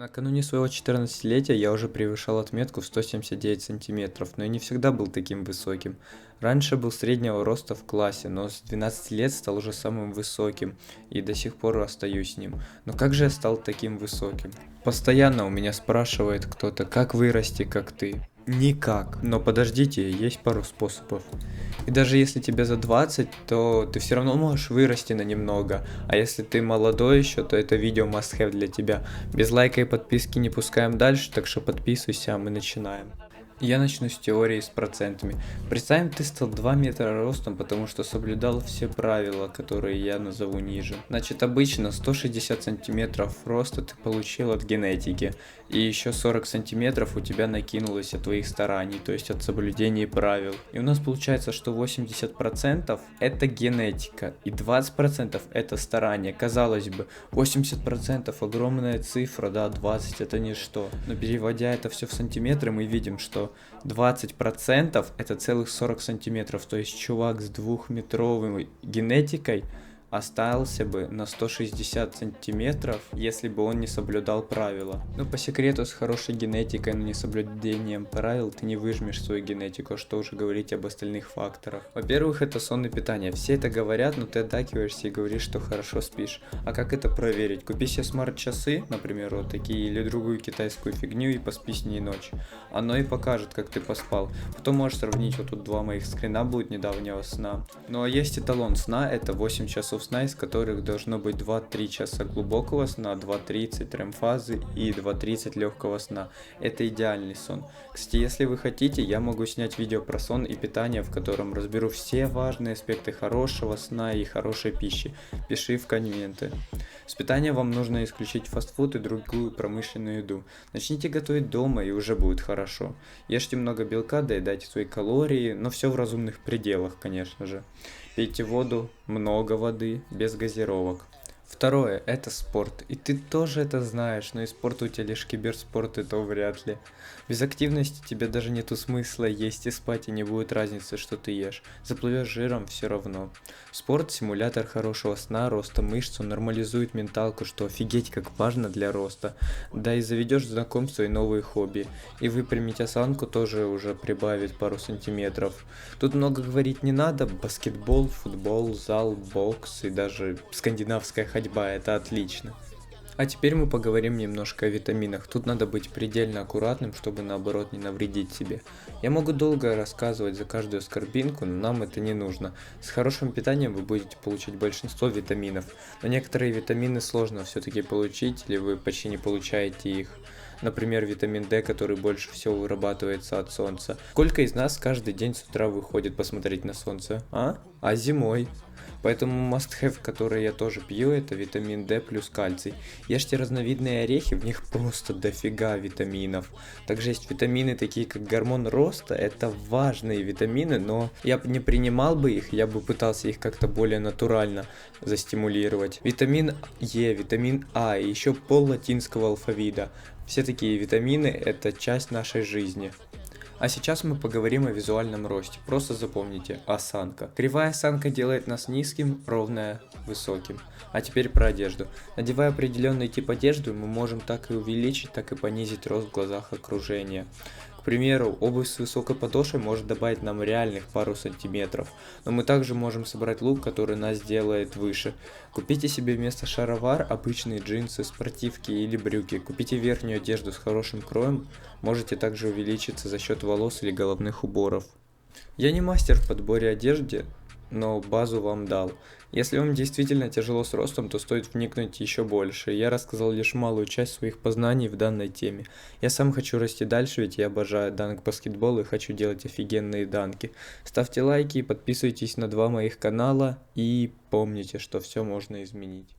Накануне своего 14-летия я уже превышал отметку в 179 сантиметров, но и не всегда был таким высоким. Раньше был среднего роста в классе, но с 12 лет стал уже самым высоким и до сих пор остаюсь с ним. Но как же я стал таким высоким? Постоянно у меня спрашивает кто-то, как вырасти, как ты. Никак. Но подождите, есть пару способов. И даже если тебе за 20, то ты все равно можешь вырасти на немного. А если ты молодой еще, то это видео must have для тебя. Без лайка и подписки не пускаем дальше, так что подписывайся, а мы начинаем. Я начну с теории с процентами. Представим, ты стал 2 метра ростом, потому что соблюдал все правила, которые я назову ниже. Значит, обычно 160 сантиметров роста ты получил от генетики, и еще 40 сантиметров у тебя накинулось от твоих стараний, то есть от соблюдения правил. И у нас получается, что 80% это генетика, и 20% это старание. Казалось бы, 80% огромная цифра, да, 20 это ничто. Но переводя это все в сантиметры, мы видим, что 20% это целых 40 сантиметров, то есть чувак с 2-метровой генетикой остался бы на 160 сантиметров, если бы он не соблюдал правила. Но по секрету, с хорошей генетикой, но не соблюдением правил, ты не выжмешь свою генетику, что уже говорить об остальных факторах. Во-первых, это сон и питание. Все это говорят, но ты отдакиваешься и говоришь, что хорошо спишь. А как это проверить? Купи себе смарт-часы, например, вот такие, или другую китайскую фигню и поспи с ней ночь. Оно и покажет, как ты поспал. Потом можешь сравнить, вот тут два моих скрина будет недавнего сна. Ну а есть эталон сна, это 8 часов сна, из которых должно быть 2-3 часа глубокого сна, 2:30 REM-фазы и 2:30 легкого сна. Это идеальный сон. Кстати, если вы хотите, я могу снять видео про сон и питание, в котором разберу все важные аспекты хорошего сна и хорошей пищи. Пиши в комменты. С питанием вам нужно исключить фастфуд и другую промышленную еду. Начните готовить дома и уже будет хорошо. Ешьте много белка, доедайте свои калории, но все в разумных пределах, конечно же. Пейте воду, много воды, без газировок. Второе, это спорт. И ты тоже это знаешь, но и спорт у тебя лишь киберспорт, и то вряд ли. Без активности тебе даже нету смысла есть и спать, и не будет разницы, что ты ешь. Заплывешь жиром все равно. Спорт – симулятор хорошего сна, роста мышц, он нормализует менталку, что офигеть как важно для роста. Да и заведешь знакомства и новые хобби. И выпрямить осанку тоже уже прибавит пару сантиметров. Тут много говорить не надо, баскетбол, футбол, зал, бокс и даже скандинавская ходьба – это отлично. А теперь мы поговорим немножко о витаминах. Тут надо быть предельно аккуратным, чтобы наоборот не навредить себе. Я могу долго рассказывать за каждую скорбинку, но нам это не нужно. С хорошим питанием вы будете получать большинство витаминов, но некоторые витамины сложно все-таки получить, или вы почти не получаете их. Например, витамин D, который больше всего вырабатывается от солнца. Сколько из нас каждый день с утра выходит посмотреть на солнце? А зимой? Поэтому must-have, который я тоже пью, это витамин D плюс кальций. Ешьте разновидные орехи, в них просто дофига витаминов. Также есть витамины, такие как гормон роста, это важные витамины, но я бы не принимал бы их, я бы пытался их как-то более натурально застимулировать. Витамин Е, витамин А и еще пол латинского алфавита. Все такие витамины – это часть нашей жизни. А сейчас мы поговорим о визуальном росте. Просто запомните, осанка. Кривая осанка делает нас низким, ровная – высоким. А теперь про одежду. Надевая определенный тип одежды, мы можем так и увеличить, так и понизить рост в глазах окружения. К примеру, обувь с высокой подошвой может добавить нам реальных пару сантиметров, но мы также можем собрать лук, который нас делает выше. Купите себе вместо шаровар обычные джинсы, спортивки или брюки. Купите верхнюю одежду с хорошим кроем, можете также увеличиться за счет волос или головных уборов. Я не мастер в подборе одежды, но базу вам дал. Если вам действительно тяжело с ростом, то стоит вникнуть еще больше. Я рассказал лишь малую часть своих познаний в данной теме. Я сам хочу расти дальше, ведь я обожаю данк баскетбол и хочу делать офигенные данки. Ставьте лайки, подписывайтесь на два моих канала и помните, что все можно изменить.